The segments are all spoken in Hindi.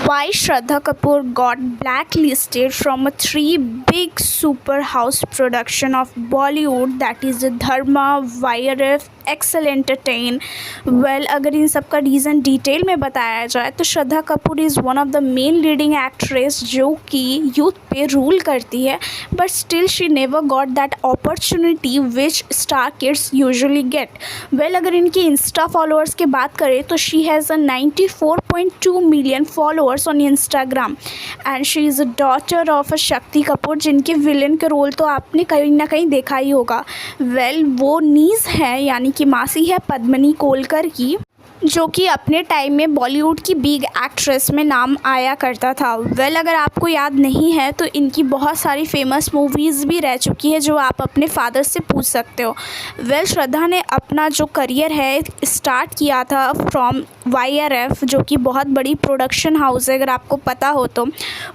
Why Shraddha Kapoor got blacklisted from a three big super house production of Bollywood, that is Dharma, YRF, Excel entertain. Well, अगर इन सब का रीज़न डिटेल में बताया जाए तो Shraddha Kapoor is one of the main leading actress जो कि यूथ पे रूल करती है, but still she never got that opportunity which star kids usually get. Well, अगर इनकी इंस्टा फॉलोअर्स की बात करें तो she has a 94.2 million followers on Instagram and she is a daughter of a Shakti Kapoor, जिनके विलन के रोल तो आपने कहीं ना कहीं देखा ही होगा। वेल, वो नीज़ है यानी की मासी है पद्मिनी कोलकर की, जो कि अपने टाइम में बॉलीवुड की बिग एक्ट्रेस में नाम आया करता था। वेल, अगर आपको याद नहीं है तो इनकी बहुत सारी फेमस मूवीज़ भी रह चुकी है जो आप अपने फादर से पूछ सकते हो। वेल, श्रद्धा ने अपना जो करियर है स्टार्ट किया था फ्रॉम YRF, जो कि बहुत बड़ी प्रोडक्शन हाउस है अगर आपको पता हो तो।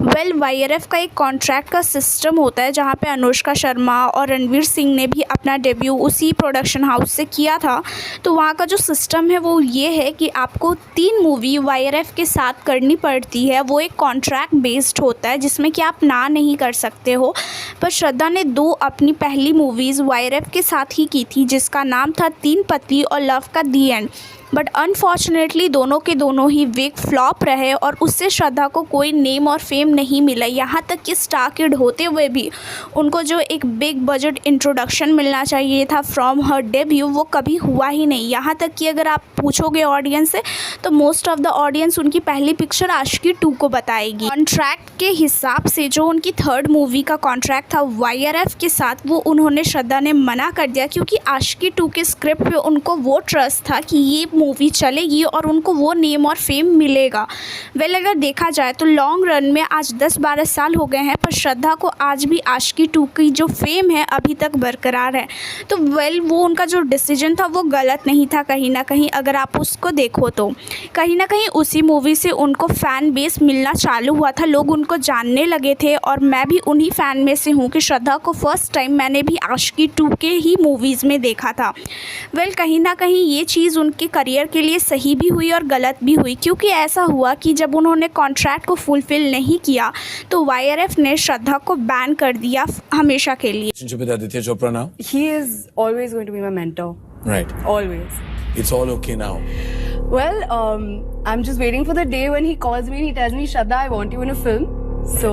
वेल, YRF का एक कॉन्ट्रैक्ट का सिस्टम होता है जहाँ पे अनुष्का शर्मा और रणवीर सिंह ने भी अपना डेब्यू उसी प्रोडक्शन हाउस से किया था। तो वहाँ का जो सिस्टम है वो ये है कि आपको 3 मूवी YRF के साथ करनी पड़ती है। वो एक कॉन्ट्रैक्ट बेस्ड होता है जिसमें कि आप ना नहीं कर सकते हो। पर श्रद्धा ने 2 अपनी पहली मूवीज़ YRF के साथ ही की थी, जिसका नाम था 3 पति और लव का दी एंड। बट अनफॉर्चुनेटली दोनों के दोनों ही बिग फ्लॉप रहे और उससे श्रद्धा को कोई नेम और फेम नहीं मिला। यहाँ तक कि स्टार किड होते हुए भी उनको जो एक बिग बजट इंट्रोडक्शन मिलना चाहिए था फ्रॉम हर डेब्यू, वो कभी हुआ ही नहीं। यहाँ तक कि अगर आप पूछोगे ऑडियंस से तो मोस्ट ऑफ द ऑडियंस उनकी पहली पिक्चर आशिकी 2 को बताएगी। कॉन्ट्रैक्ट के हिसाब से जो उनकी 3rd मूवी का कॉन्ट्रैक्ट था YRF के साथ, वो उन्होंने श्रद्धा ने मना कर दिया क्योंकि आशिकी 2 के स्क्रिप्ट पे उनको वो ट्रस्ट था कि ये मूवी चलेगी और उनको वो नेम और फेम मिलेगा। वेल, अगर देखा जाए तो लॉन्ग रन में आज 10-12 साल हो गए हैं, पर श्रद्धा को आज भी आशिकी 2 की जो फेम है अभी तक बरकरार है। तो वेल, वो उनका जो डिसीजन था वो गलत नहीं था कहीं ना कहीं। अगर आप उसको देखो तो कहीं ना कहीं उसी मूवी से उनको फ़ैन बेस मिलना चालू हुआ था, लोग उनको जानने लगे थे और मैं भी उन्हीं फ़ैन में से हूँ कि श्रद्धा को फर्स्ट टाइम मैंने भी आशिकी 2 के ही मूवीज़ में देखा था। वेल, कहीं ना कहीं ये चीज़ उनके करियर के लिए सही भी हुई और गलत भी हुई, क्योंकि ऐसा हुआ कि जब उन्होंने कॉन्ट्रैक्ट को फुलफ़िल नहीं किया तो YRF ने श्रद्धा को बैन कर दिया हमेशा के लिए। With Aditya Chopra now? He is always going to be my mentor. Right. Always. It's all okay now. Well, I'm just waiting for the day when he calls me and he tells me, Shraddha, I want you in a film. So,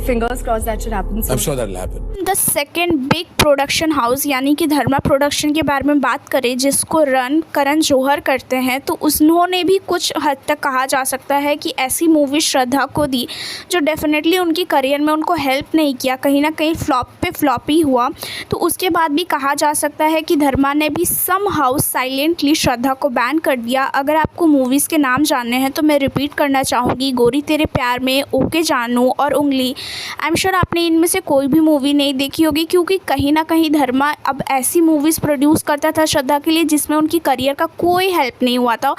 fingers crossed that should happen soon. I'm sure that'll happen. The second big production house यानी कि धर्मा प्रोडक्शन के बारे में बात करें, जिसको रन करण जौहर करते हैं, तो उन्होंने भी कुछ हद तक कहा जा सकता है कि ऐसी मूवी श्रद्धा को दी जो डेफिनेटली उनकी करियर में उनको हेल्प नहीं किया, कहीं ना कहीं फ्लॉप पे फ्लॉप ही हुआ। तो उसके बाद भी कहा जा सकता है कि धर्मा ने भी सम हाउस साइलेंटली श्रद्धा को बैन कर दिया। अगर आपको मूवीज़ के नाम जानने हैं तो मैं रिपीट करना चाहूँगी, गोरी तेरे प्यार में, ओके जानू और उंगली। आई एम श्योर आपने इनमें से कोई भी मूवी नहीं देखी होगी, क्योंकि कहीं ना कहीं धर्मा अब ऐसी मूवीज़ प्रोड्यूस करता था श्रद्धा के लिए जिसमें उनकी करियर का कोई हेल्प नहीं हुआ था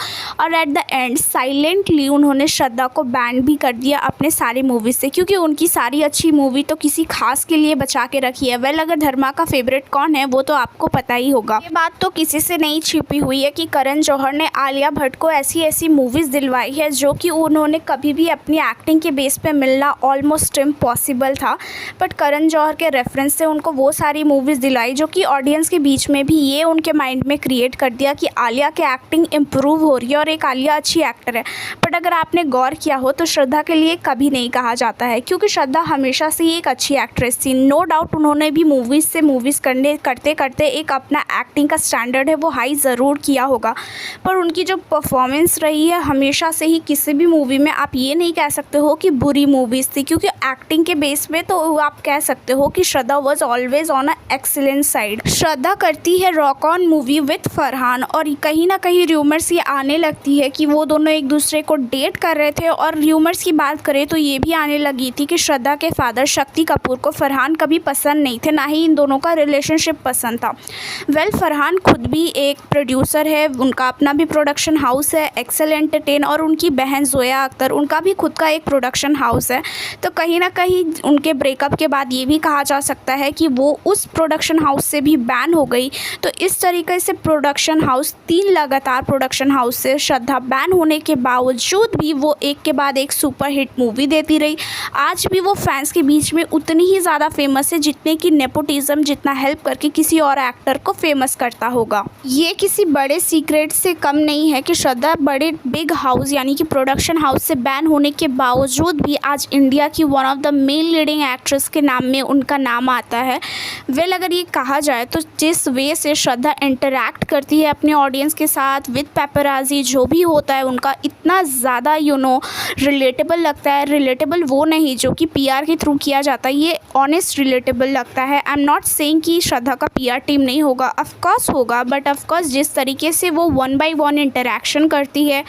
और एट द एंड साइलेंटली उन्होंने श्रद्धा को बैन भी कर दिया अपने सारी मूवीज़ से, क्योंकि उनकी सारी अच्छी मूवी तो किसी खास के लिए बचा के रखी है। वेल, अगर धर्मा का फेवरेट कौन है वो तो आपको पता ही होगा। ये बात तो किसी से नहीं छिपी हुई है कि करण जौहर ने आलिया भट्ट को ऐसी ऐसी मूवीज़ दिलवाई है जो कि उन्होंने कभी भी अपनी एक्टिंग के बेस पे मिलना ऑलमोस्ट इम्पॉसिबल था, बट करण जौहर के रेफरेंस से उनको वो सारी मूवीज़ दिलाई जो कि ऑडियंस के बीच में भी ये उनके माइंड में क्रिएट कर दिया कि आलिया की एक्टिंग इम्प्रूव हो रही है और एक आलिया अच्छी एक्टर है। बट अगर आपने गौर किया हो तो श्रद्धा के लिए कभी नहीं कहा जाता है, क्योंकि श्रद्धा हमेशा से ही एक अच्छी एक्ट्रेस थी। नो डाउट उन्होंने भी मूवीज़ से मूवीज़ करते करते एक अपना एक्टिंग का स्टैंडर्ड है वो हाई ज़रूर किया होगा, पर उनकी जो परफॉर्मेंस रही है हमेशा से ही किसी भी मूवी में आप ये नहीं कह सकते हो कि बुरी मूवीज़ थी, क्योंकि एक्टिंग के बेस पे तो आप कह सकते हो कि Shraddha was always on a excellent side. Shraddha करती है Rock On movie with Farhan और कहीं ना कहीं र्यूमर्स ये आने लगती है कि वो दोनों एक दूसरे को डेट कर रहे थे, और र्यूमर्स की बात करें तो ये भी आने लगी थी कि श्रद्धा के फादर शक्ति कपूर को फरहान कभी पसंद नहीं थे, ना ही इन दोनों का रिलेशनशिप पसंद था। वेल, फरहान खुद भी एक प्रोड्यूसर है, उनका अपना भी प्रोडक्शन हाउस है एक्सेल एंटरटेन, और उनकी बहन जोया अख्तर, उनका भी खुद का एक प्रोडक्शन हाउस है। तो कहीं ना कहीं उनके ब्रेकअप के बाद ये भी कहा जा सकता है कि वो उस प्रोडक्शन हाउस से भी बैन हो गई। तो इस तरीके से प्रोडक्शन हाउस 3 लगातार प्रोडक्शन हाउस से श्रद्धा बैन होने के बावजूद भी वो एक के बाद एक सुपर हिट मूवी देती रही। आज भी वो फैंस के बीच में उतनी ही ज़्यादा फेमस है जितने कि नेपोटिज्म जितना हेल्प करके किसी और एक्टर को फेमस करता होगा। ये किसी बड़े सीक्रेट से कम नहीं है कि श्रद्धा बड़े बिग हाउस यानी कि प्रोडक्शन हाउस से बैन होने के बावजूद भी आज इंडिया की one of the main leading actress के नाम में उनका नाम आता है। वेल अगर ये कहा जाए तो जिस वे से श्रद्धा इंटरैक्ट करती है अपने ऑडियंस के साथ विद पेपराजी जो भी होता है उनका इतना ज़्यादा रिलेटेबल लगता है। रिलेटेबल वो नहीं जो कि PR के थ्रू किया जाता है, ये ऑनेस्ट रिलेटेबल लगता है। आई एम नॉट सेइंग कि श्रद्धा का PR टीम नहीं होगा, ऑफकोर्स होगा, बट ऑफकोर्स जिस तरीके से वो 1 by 1 इंटरेक्शन करती है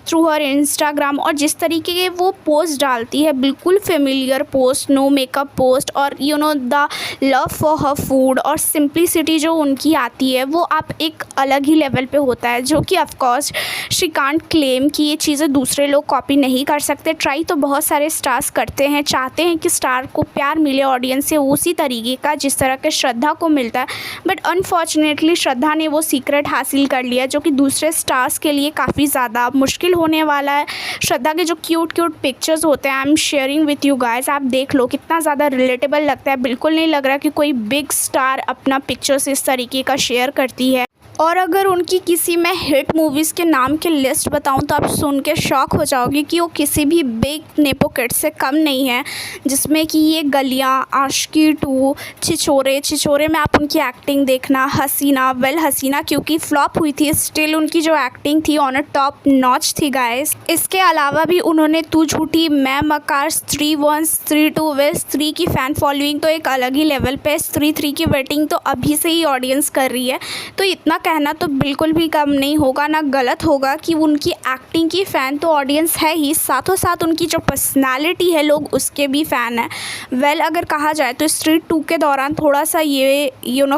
थ्रू हर इंस्टाग्राम और जिस तरीके के वो पोस्ट डालती है, बिल्कुल familiar post, no makeup post और the love for her food और सिंप्लिसिटी जो उनकी आती है वो आप एक अलग ही लेवल पे होता है, जो कि ऑफकोर्स शी कांट क्लेम कि ये चीज़ें दूसरे लोग कॉपी नहीं कर सकते। ट्राई तो बहुत सारे स्टार्स करते हैं, चाहते हैं कि स्टार को प्यार मिले ऑडियंस से उसी तरीके का जिस तरह के श्रद्धा को मिलता है, बट अनफॉर्चुनेटली श्रद्धा ने वो सीक्रेट हासिल कर लिया जो कि दूसरे स्टार्स के लिए काफ़ी ज़्यादा मुश्किल होने वाला है। श्रद्धा के जो क्यूट पिक्चर्स होते हैं I am sharing with you guys, आप देख लो कितना ज़्यादा रिलेटेबल लगता है। बिल्कुल नहीं लग रहा कि कोई बिग स्टार अपना पिक्चर्स इस तरीके का शेयर करती है। और अगर उनकी किसी मैं हिट मूवीज़ के नाम की लिस्ट बताऊं तो आप सुन के शॉक हो जाओगे कि वो किसी भी बिग नेपो किड से कम नहीं है, जिसमें कि ये गलियां, आशिकी 2, छिछोरे में आप उनकी एक्टिंग देखना, हसीना, वेल हसीना क्योंकि फ्लॉप हुई थी स्टिल उनकी जो एक्टिंग थी ऑन अ टॉप नॉच थी गाइस। इसके अलावा भी उन्होंने तू झूठी, मैं मकार, स्त्री 1, स्त्री 2, वे स्त्री की फ़ैन फॉलोइंग तो एक अलग ही लेवल पे, स्त्री 3 की वेटिंग तो अभी से ही ऑडियंस कर रही है। तो इतना कहना तो बिल्कुल भी कम नहीं होगा, ना गलत होगा कि उनकी एक्टिंग की फ़ैन तो ऑडियंस है ही, साथों साथ उनकी जो पर्सनालिटी है लोग उसके भी फ़ैन हैं। वेल अगर कहा जाए तो स्त्री 2 के दौरान थोड़ा सा ये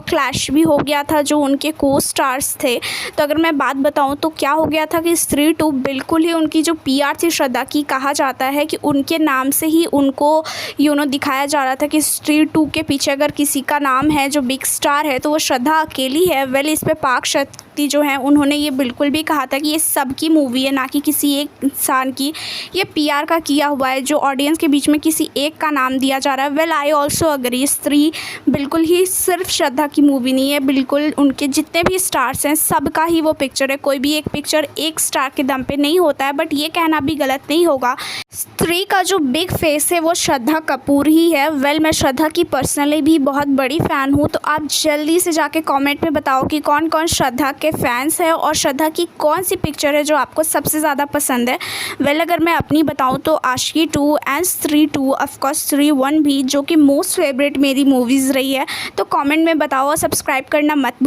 क्लैश भी हो गया था जो उनके को स्टार्स थे। तो अगर मैं बात बताऊं तो क्या हो गया था कि स्त्री 2 बिल्कुल ही उनकी जो PR थी श्रद्धा की, कहा जाता है कि उनके नाम से ही उनको दिखाया जा रहा था कि स्त्री 2 के पीछे अगर किसी का नाम है जो बिग स्टार है तो वो श्रद्धा अकेली है। वेल इस पे पाक शक्ति जो है उन्होंने ये बिल्कुल भी कहा था कि ये सबकी मूवी है ना कि किसी एक इंसान की, ये PR का किया हुआ है जो ऑडियंस के बीच में किसी एक का नाम दिया जा रहा है। वेल आई ऑल्सो अग्री, स्त्री बिल्कुल ही सिर्फ श्रद्धा की मूवी नहीं है, बिल्कुल उनके जितने भी स्टार्स हैं सबका ही वो पिक्चर है। कोई भी एक पिक्चर एक स्टार के दम पे नहीं होता है, बट ये कहना भी गलत नहीं होगा स्त्री का जो बिग फेस है वो श्रद्धा कपूर ही है। वेल मैं श्रद्धा की पर्सनली भी बहुत बड़ी फ़ैन हूँ, तो आप जल्दी से जाके कमेंट में बताओ कि कौन कौन श्रद्धा के फैंस है और श्रद्धा की कौन सी पिक्चर है जो आपको सबसे ज़्यादा पसंद है। वेल अगर मैं अपनी बताऊँ तो आशिकी 2 एंड स्त्री 2, ऑफकोर्स स्त्री 1 भी जो कि मोस्ट फेवरेट मेरी मूवीज़ रही है। तो कमेंट में बताओ और सब्सक्राइब करना मत